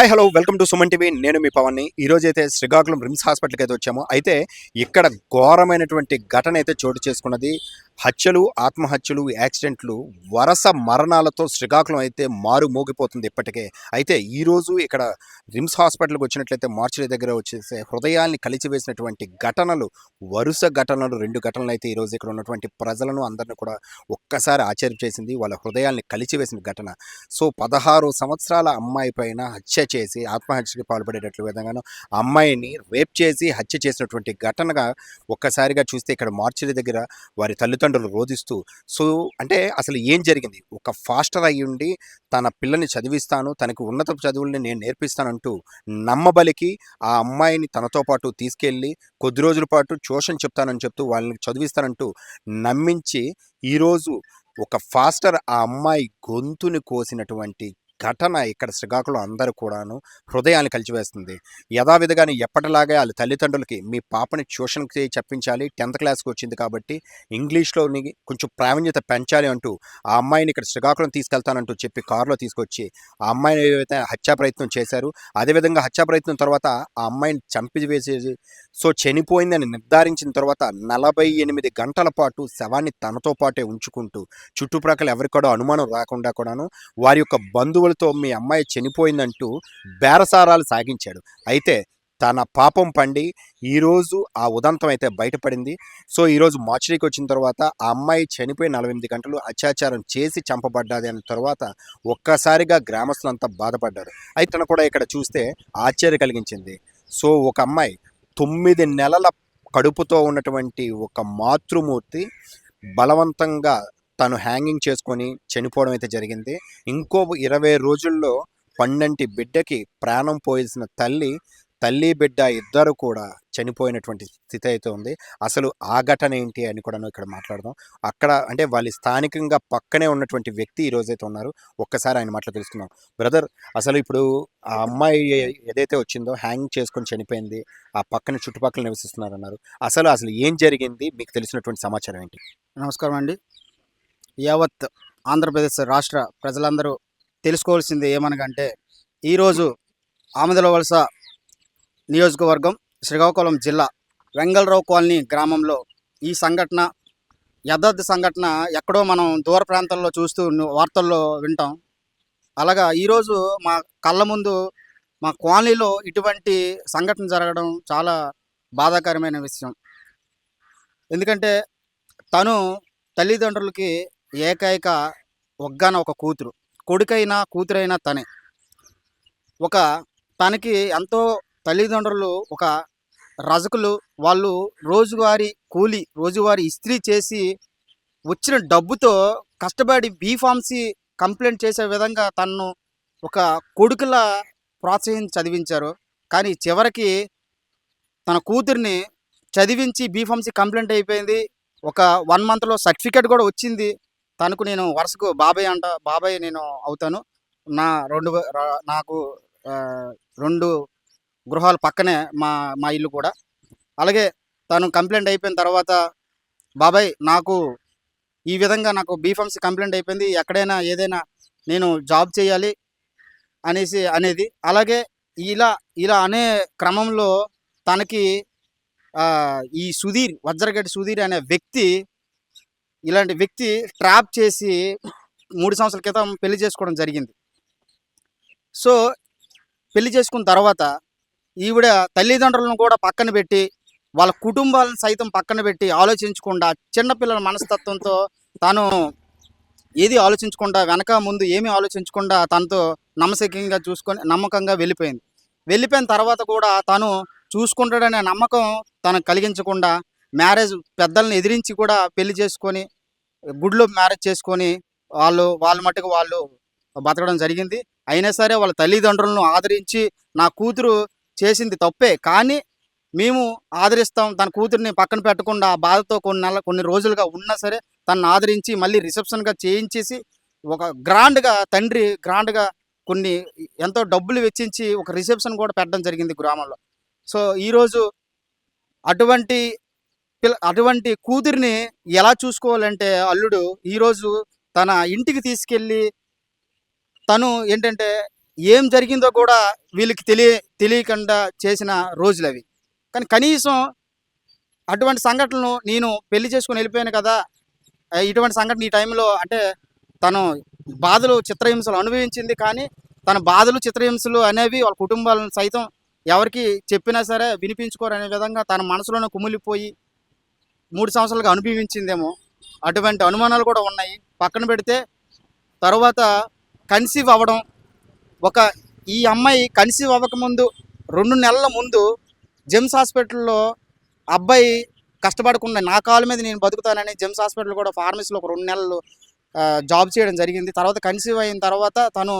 Hi hello welcome to Suman TV. నేను మీ పవన్ని. ఈరోజు అయితే శ్రీకాకుళం రిమ్స్ హాస్పిటల్కి అయితే వచ్చాము. అయితే ఇక్కడ ఘోరమైనటువంటి ఘటన అయితే చోటు చేసుకున్నది. హత్యలు, ఆత్మహత్యలు, యాక్సిడెంట్లు, వరుస మరణాలతో శ్రీకాకుళం అయితే మారు మోగిపోతుంది ఇప్పటికే. అయితే ఈరోజు ఇక్కడ రిమ్స్ హాస్పిటల్కి వచ్చినట్లయితే మార్చిల దగ్గర వచ్చేసి హృదయాల్ని కలిచివేసినటువంటి ఘటనలు, వరుస ఘటనలు, 2 ఘటనలు అయితే ఈరోజు ఇక్కడ ఉన్నటువంటి ప్రజలను అందరిని కూడా ఒక్కసారి ఆశ్చర్యం చేసింది. వాళ్ళ హృదయాల్ని కలిచివేసిన ఘటన. సో 16 సంవత్సరాల అమ్మాయి పైన హత్య చేసి ఆత్మహత్యకి పాల్పడేటట్లు విధంగాను అమ్మాయిని రేప్ చేసి హత్య చేసినటువంటి ఘటనగా ఒక్కసారిగా చూస్తే ఇక్కడ మార్చిరి దగ్గర వారి తల్లిదండ్రులు రోధిస్తూ, సో అంటే అసలు ఏం జరిగింది, ఒక ఫాస్టర్ అయ్యుండి తన పిల్లని చదివిస్తాను, తనకు ఉన్నత చదువుల్ని నేను నేర్పిస్తానంటూ నమ్మబలికి ఆ అమ్మాయిని తనతో పాటు తీసుకెళ్ళి కొద్ది రోజుల పాటు ట్యూషన్ చెప్తానని చెప్తూ వాళ్ళని చదివిస్తానంటూ నమ్మించి ఈరోజు ఒక ఫాస్టర్ ఆ అమ్మాయి గొంతుని కోసినటువంటి ఘటన ఇక్కడ శ్రీకాకుళం అందరూ కూడాను హృదయాన్ని కలిచివేస్తుంది. యథావిధిగానే ఎప్పటిలాగే వాళ్ళ తల్లిదండ్రులకి మీ పాపని ట్యూషన్కి చెప్పించాలి, 10th క్లాస్కి వచ్చింది కాబట్టి ఇంగ్లీష్లోని కొంచెం ప్రావీణ్యత పెంచాలి అంటూ ఆ అమ్మాయిని ఇక్కడ శ్రీకాకుళం తీసుకెళ్తానంటూ చెప్పి కారులో తీసుకొచ్చి ఆ అమ్మాయిని ఏదైతే హత్యా ప్రయత్నం చేశారు, అదేవిధంగా హత్యా ప్రయత్నం తర్వాత ఆ అమ్మాయిని చంపివేసేసి సో చనిపోయిందని నిర్ధారించిన తర్వాత 48 గంటల పాటు శవాన్ని తనతో పాటే ఉంచుకుంటూ చుట్టుప్రక్కల ఎవరికి కూడా అనుమానం రాకుండా కూడాను వారి యొక్క బంధువులతో మీ అమ్మాయి చనిపోయిందంటూ బేరసారాలు సాగించాడు. అయితే తన పాపం పండి ఈరోజు ఆ ఉదంతం అయితే బయటపడింది. సో ఈరోజు మార్చిరీకి వచ్చిన తర్వాత ఆ అమ్మాయి చనిపోయి 48 గంటలు అత్యాచారం చేసి చంపబడ్డాది అన్న తర్వాత ఒక్కసారిగా గ్రామస్తులంతా బాధపడ్డారు. అయితే తను కూడా ఇక్కడ చూస్తే ఆశ్చర్య కలిగించింది. సో ఒక అమ్మాయి 9 నెలల కడుపుతో ఉన్నటువంటి ఒక మాతృమూర్తి బలవంతంగా తను హ్యాంగింగ్ చేసుకొని చనిపోవడం అయితే జరిగింది. ఇంకో 20 రోజుల్లో పండంటి బిడ్డకి ప్రాణం పోయేసిన తల్లి బిడ్డ ఇద్దరు కూడా చనిపోయినటువంటి స్థితి అయితే ఉంది. అసలు ఆ ఘటన ఏంటి అని కూడా ఇక్కడ మాట్లాడదాం. అక్కడ అంటే వాళ్ళ స్థానికంగా పక్కనే ఉన్నటువంటి వ్యక్తి ఈరోజైతే ఉన్నారు. ఒక్కసారి ఆయన మాటలు తెలుసుకుందాం. బ్రదర్, అసలు ఇప్పుడు ఆ అమ్మాయి ఏదైతే వచ్చిందో హ్యాంగ్ చేసుకొని చనిపోయింది, ఆ పక్కన చుట్టుపక్కల నివసిస్తున్నారన్నారు. అసలు ఏం జరిగింది, మీకు తెలిసినటువంటి సమాచారం ఏంటి? నమస్కారం అండి. యావత్ ఆంధ్రప్రదేశ్ రాష్ట్ర ప్రజలందరూ తెలుసుకోవాల్సింది ఏమనగంటే, ఈరోజు ఆమదలవలస నియోజకవర్గం శ్రీకాకుళం జిల్లా వెంగళరావు కాలనీ గ్రామంలో ఈ సంఘటన, యథార్థ సంఘటన ఎక్కడో మనం దూర ప్రాంతాల్లో చూస్తూ వార్తల్లో వింటాం. అలాగా ఈరోజు మా కళ్ళ ముందు మా కాలనీలో ఇటువంటి సంఘటన జరగడం చాలా బాధాకరమైన విషయం. ఎందుకంటే తను తల్లిదండ్రులకి ఏకైక ఒగ్గాన ఒక కూతురు, కొడుకైనా కూతురైనా తనే. ఒక తనకి ఎంతో తల్లిదండ్రులు ఒక రజకులు, వాళ్ళు రోజువారీ కూలి, రోజువారీ ఇస్త్రీ చేసి వచ్చిన డబ్బుతో కష్టపడి బీఫార్మసీ కంప్లైంట్ చేసే విధంగా తనను ఒక కొడుకులా ప్రోత్సహించి చదివించారు. కానీ చివరికి తన కూతుర్ని చదివించి బీఫార్మసీ కంప్లైంట్ అయిపోయింది. ఒక 1 మంత్లో సర్టిఫికేట్ కూడా వచ్చింది. తనకు నేను వరుసకు బాబాయ్ నేను అవుతాను. నాకు 2 గృహాల పక్కనే మా మా ఇల్లు కూడా. అలాగే తను కంప్లైంట్ అయిపోయిన తర్వాత, బాబాయ్ నాకు ఈ విధంగా నాకు బీఫార్మసీ కంప్లైంట్ అయిపోయింది, ఎక్కడైనా ఏదైనా నేను జాబ్ చేయాలి అనేది. అలాగే ఇలా ఇలా అనే క్రమంలో తనకి ఈ వజ్రగడ్డి సుధీర్ అనే వ్యక్తి, ఇలాంటి వ్యక్తి ట్రాప్ చేసి 3 సంవత్సరాల క్రితం పెళ్లి చేసుకోవడం జరిగింది. సో పెళ్లి చేసుకున్న తర్వాత ఈవిడ తల్లిదండ్రులను కూడా పక్కన పెట్టి, వాళ్ళ కుటుంబాలను సైతం పక్కన పెట్టి ఆలోచించకుండా, చిన్నపిల్లల మనస్తత్వంతో తాను ఏది ఆలోచించకుండా, వెనక ముందు ఏమీ ఆలోచించకుండా తనతో నమ్మకంగా వెళ్ళిపోయిన తర్వాత కూడా తను చూసుకుంటాడనే నమ్మకం తనకు కలిగించకుండా, మ్యారేజ్ పెద్దలను ఎదిరించి కూడా పెళ్లి చేసుకొని, గుడిలో మ్యారేజ్ చేసుకొని వాళ్ళ మట్టుకు వాళ్ళు బతకడం జరిగింది. అయినా సరే వాళ్ళ తల్లిదండ్రులను ఆదరించి, నా కూతురు చేసింది తప్పే కానీ మేము ఆదరిస్తాం, తన కూతురిని పక్కన పెట్టకుండా ఆ బాధతో కొన్ని రోజులుగా ఉన్నా సరే తనను ఆదరించి మళ్ళీ రిసెప్షన్గా చేయించేసి ఒక తండ్రి గ్రాండ్గా కొన్ని ఎంతో డబ్బులు వెచ్చించి ఒక రిసెప్షన్ కూడా పెట్టడం జరిగింది గ్రామంలో. సో ఈరోజు అటువంటి కూతురిని ఎలా చూసుకోవాలంటే అల్లుడు ఈరోజు తన ఇంటికి తీసుకెళ్ళి తను ఏంటంటే ఏం జరిగిందో కూడా వీళ్ళకి తెలియకుండా చేసిన రోజులు అవి. కానీ కనీసం అటువంటి సంఘటనలు నేను పెళ్లి చేసుకొని వెళ్ళిపోయాను కదా, ఇటువంటి సంఘటన ఈ టైంలో అంటే తను బాధలు చిత్రహింసలు అనుభవించింది, కానీ తన బాధలు చిత్రహింసలు అనేవి వాళ్ళ కుటుంబాలను సైతం ఎవరికి చెప్పినా సరే వినిపించుకోరు అనే విధంగా తన మనసులోనే కుమిలిపోయి 3 సంవత్సరాలుగా అనుభవించిందేమో. అటువంటి అనుమానాలు కూడా ఉన్నాయి. పక్కన పెడితే తర్వాత కన్సీవ్ అవ్వడం, ఒక ఈ అమ్మాయి కన్సీవ్ అవ్వకముందు 2 నెలల ముందు జెమ్స్ హాస్పిటల్లో అబ్బాయి కష్టపడకుండా నా కాళ్ళ మీద నేను బతుకుతానని జెమ్స్ హాస్పిటల్ కూడా ఫార్మసీలో ఒక 2 నెలలు జాబ్ చేయడం జరిగింది. తర్వాత కన్సీవ్ అయిన తర్వాత తను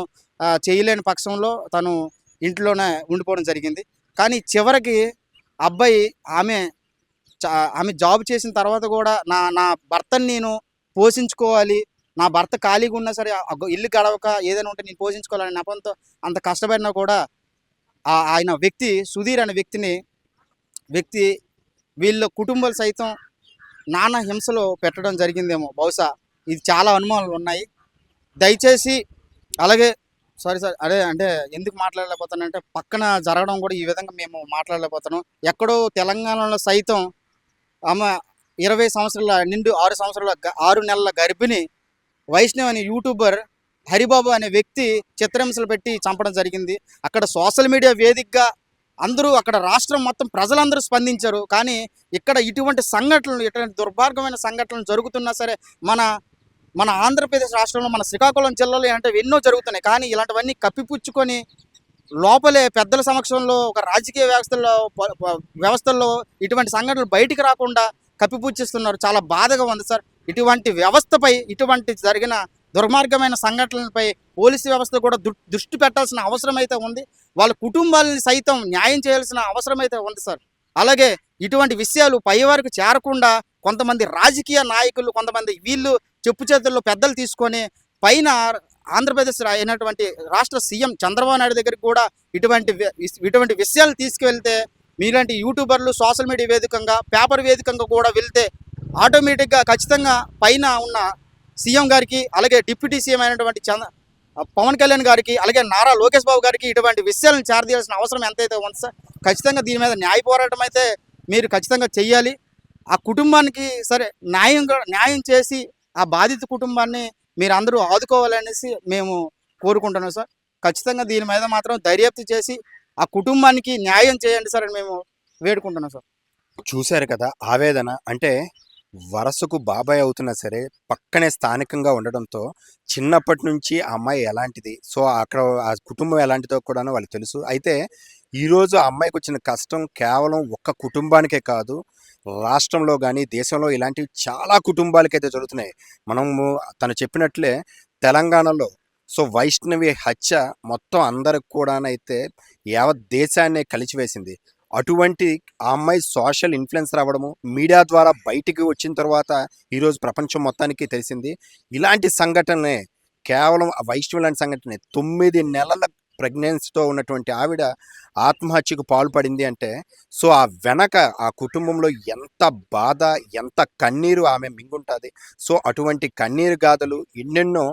చేయలేని పక్షంలో తను ఇంట్లోనే ఉండిపోవడం జరిగింది. కానీ చివరికి అబ్బాయి ఆమె జాబ్ చేసిన తర్వాత కూడా నా భర్తని నేను పోషించుకోవాలి, నా భర్త ఖాళీగా ఉన్నా సరే ఇల్లు గడవక ఏదైనా ఉంటే నేను పోషించుకోవాలనే నెపంతో అంత కష్టపడినా కూడా ఆయన వ్యక్తి సుధీర్ అనే వ్యక్తి వీళ్ళ కుటుంబాలు సైతం నానా హింసలో పెట్టడం జరిగిందేమో బహుశా. ఇది చాలా అనుమానాలు ఉన్నాయి. దయచేసి అలాగే సారీ అదే అంటే ఎందుకు మాట్లాడలేకపోతానంటే పక్కన జరగడం కూడా ఈ విధంగా మేము మాట్లాడలేకపోతున్నాం. ఎక్కడో తెలంగాణలో సైతం ఆమె 20 సంవత్సరాల నిండు 6 నెలల గర్భిణి వైష్ణవ్ అనే యూట్యూబర్ హరిబాబు అనే వ్యక్తి చిత్రహింసలు పెట్టి చంపడం జరిగింది. అక్కడ సోషల్ మీడియా వేదికగా అందరూ, అక్కడ రాష్ట్రం మొత్తం ప్రజలందరూ స్పందించారు. కానీ ఇక్కడ ఇటువంటి దుర్మార్గమైన సంఘటనలు జరుగుతున్నా సరే మన ఆంధ్రప్రదేశ్ రాష్ట్రంలో మన శ్రీకాకుళం జిల్లాలో ఇలాంటివి ఎన్నో జరుగుతున్నాయి. కానీ ఇలాంటివన్నీ కప్పిపుచ్చుకొని లోపలే పెద్దల సమక్షంలో ఒక రాజకీయ వ్యవస్థల్లో ఇటువంటి సంఘటనలు బయటికి రాకుండా కప్పిపుచ్చిస్తున్నారు. చాలా బాధగా ఉంది సార్. ఇటువంటి వ్యవస్థపై, ఇటువంటి జరిగిన దుర్మార్గమైన సంఘటనలపై పోలీసు వ్యవస్థ కూడా దృష్టి పెట్టాల్సిన అవసరం అయితే ఉంది. వాళ్ళ కుటుంబాలని సైతం న్యాయం చేయాల్సిన అవసరం అయితే ఉంది సార్. అలాగే ఇటువంటి విషయాలు పై వరకు చేరకుండా కొంతమంది రాజకీయ నాయకులు, కొంతమంది వీళ్ళు చెప్పు చేతుల్లో పెద్దలు తీసుకొని పైన ఆంధ్రప్రదేశ్ అయినటువంటి రాష్ట్ర సీఎం చంద్రబాబు నాయుడు దగ్గరికి కూడా ఇటువంటి విషయాలు తీసుకువెళ్తే, మీలాంటి యూట్యూబర్లు సోషల్ మీడియా వేదికంగా, పేపర్ వేదికంగా కూడా వెళ్తే ఆటోమేటిక్గా ఖచ్చితంగా పైన ఉన్న సీఎం గారికి, అలాగే డిప్యూటీ సీఎం అయినటువంటి పవన్ కళ్యాణ్ గారికి, అలాగే నారా లోకేష్ బాబు గారికి ఇటువంటి విషయాలను చేరదీయాల్సిన అవసరం ఎంతైతే ఉంది సార్. ఖచ్చితంగా దీని మీద న్యాయ పోరాటం అయితే మీరు ఖచ్చితంగా చెయ్యాలి. ఆ కుటుంబానికి సరే న్యాయం చేసి ఆ బాధిత కుటుంబాన్ని మీరు అందరూ ఆదుకోవాలనేసి మేము కోరుకుంటున్నాం సార్. ఖచ్చితంగా దీని మీద మాత్రం దర్యాప్తు చేసి ఆ కుటుంబానికి న్యాయం చేయండి సార్ అని మేము వేడుకుంటున్నాం సార్. చూశారు కదా ఆవేదన. అంటే వరసకు బాబాయ్ అవుతున్నా సరే పక్కనే స్థానికంగా ఉండడంతో చిన్నప్పటి నుంచి ఆ అమ్మాయి ఎలాంటిది, సో అక్కడ ఆ కుటుంబం ఎలాంటిదో కూడా వాళ్ళకి తెలుసు. అయితే ఈరోజు ఆ అమ్మాయికి వచ్చిన కష్టం కేవలం ఒక్క కుటుంబానికే కాదు, రాష్ట్రంలో కానీ దేశంలో ఇలాంటివి చాలా కుటుంబాలకైతే జరుగుతున్నాయి. మనము తను చెప్పినట్లే తెలంగాణలో సో వైష్ణవి హత్య మొత్తం అందరికి కూడానైతే యావత్ దేశాన్నే కలిచివేసింది. అటువంటి ఆ అమ్మాయి సోషల్ ఇన్ఫ్లుయెన్సర్ అవ్వడము, మీడియా ద్వారా బయటికి వచ్చిన తర్వాత ఈరోజు ప్రపంచం మొత్తానికి తెలిసింది. ఇలాంటి సంఘటనే కేవలం ఆ వైష్ణవి లాంటి సంఘటనే 9 నెలల ప్రెగ్నెన్సీతో ఉన్నటువంటి ఆవిడ ఆత్మహత్యకు పాల్పడింది అంటే, సో ఆ వెనక ఆ కుటుంబంలో ఎంత బాధ, ఎంత కన్నీరు ఆమె మింగుంటుంది. సో అటువంటి కన్నీరు గాథలు ఎన్నెన్నో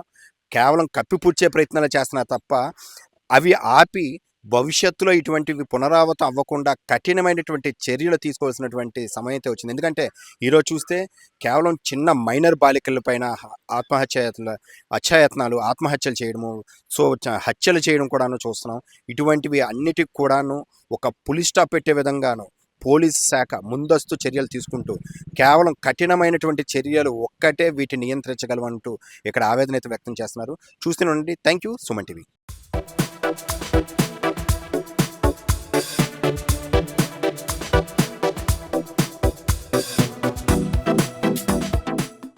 కేవలం కప్పిపుచ్చే ప్రయత్నాలు చేస్తున్నారు తప్ప అవి ఆపి భవిష్యత్తులో ఇటువంటివి పునరావృతం అవ్వకుండా కఠినమైనటువంటి చర్యలు తీసుకోవాల్సినటువంటి సమయం అయితే వచ్చింది. ఎందుకంటే ఈరోజు చూస్తే కేవలం చిన్న మైనర్ బాలికల పైన ఆత్మహత్యలు చేయడము, సో హత్యలు చేయడం కూడాను చూస్తున్నాం. ఇటువంటివి అన్నిటికి కూడాను ఒక పులి స్టాప్ పెట్టే విధంగాను పోలీసు శాఖ ముందస్తు చర్యలు తీసుకుంటూ కేవలం కఠినమైనటువంటి చర్యలు ఒక్కటే వీటిని నియంత్రించగలవంటూ ఇక్కడ ఆవేదన అయితే వ్యక్తం చేస్తున్నారు. చూస్తూనే ఉండండి. Thank you. సుమన్ టీవీ.